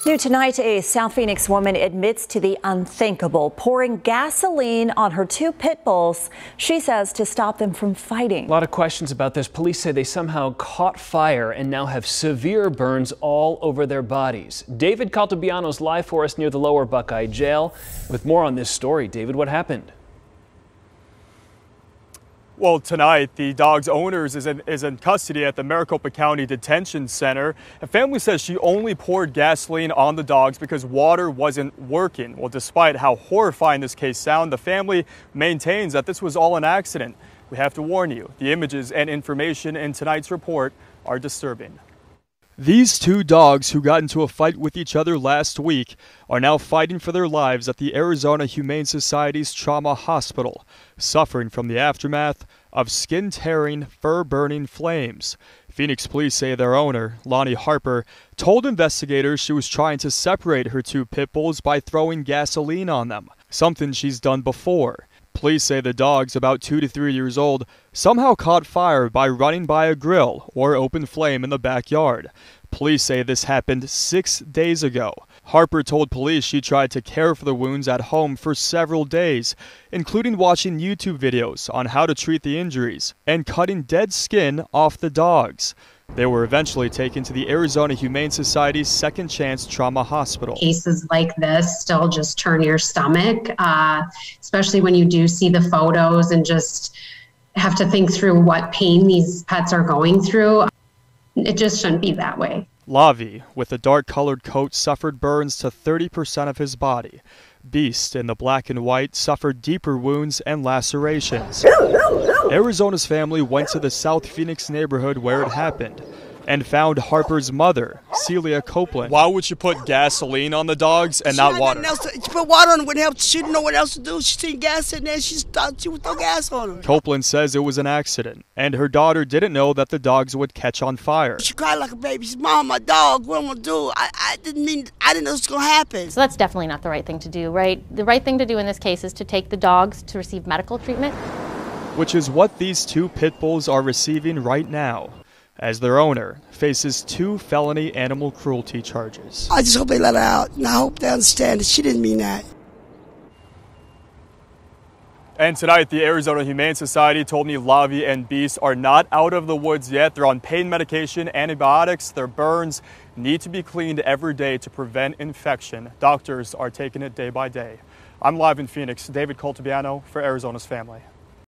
New tonight, a South Phoenix woman admits to the unthinkable, pouring gasoline on her two pit bulls, she says, to stop them from fighting. A lot of questions about this. Police say they somehow caught fire and now have severe burns all over their bodies. David Caltabiano's live for us near the Lower Buckeye Jail. With more on this story, David, what happened? Well, tonight, the dog's owners is in custody at the Maricopa County Detention Center. A family says she only poured gasoline on the dogs because water wasn't working. Well, despite how horrifying this case sounds, the family maintains that this was all an accident. We have to warn you, the images and information in tonight's report are disturbing. These two dogs who got into a fight with each other last week are now fighting for their lives at the Arizona Humane Society's trauma hospital, suffering from the aftermath of skin-tearing, fur-burning flames. Phoenix police say their owner, Lonnie Harper, told investigators she was trying to separate her two pit bulls by throwing gasoline on them, something she's done before. Police say the dogs, about 2 to 3 years old, somehow caught fire by running by a grill or open flame in the backyard. Police say this happened 6 days ago. Harper told police she tried to care for the wounds at home for several days, including watching YouTube videos on how to treat the injuries and cutting dead skin off the dogs. They were eventually taken to the Arizona Humane Society's Second Chance Trauma Hospital. Cases like this still just turn your stomach, especially when you do see the photos and just have to think through what pain these pets are going through. It just shouldn't be that way. Lavi, with a dark-colored coat, suffered burns to 30% of his body. Beast, in the black and white, suffered deeper wounds and lacerations. Arizona's family went to the South Phoenix neighborhood where it happened and found Harper's mother, Celia Copeland. Why would you put gasoline on the dogs and not water? She put water on it wouldn't help. She didn't know what else to do. She seen gas in there. She thought she would throw gas on them. Copeland says it was an accident, and her daughter didn't know that the dogs would catch on fire. She cried like a baby. She said, "Mom, my dog, what am I gonna do? I didn't know it was gonna happen." So that's definitely not the right thing to do, right? The right thing to do in this case is to take the dogs to receive medical treatment. Which is what these two pit bulls are receiving right now, as their owner faces 2 felony animal cruelty charges. I just hope they let her out, and I hope they understand that she didn't mean that. And tonight, the Arizona Humane Society told me Lavi and Beast are not out of the woods yet. They're on pain medication, antibiotics. Their burns need to be cleaned every day to prevent infection. Doctors are taking it day by day. I'm live in Phoenix. David Caltabiano for Arizona's Family.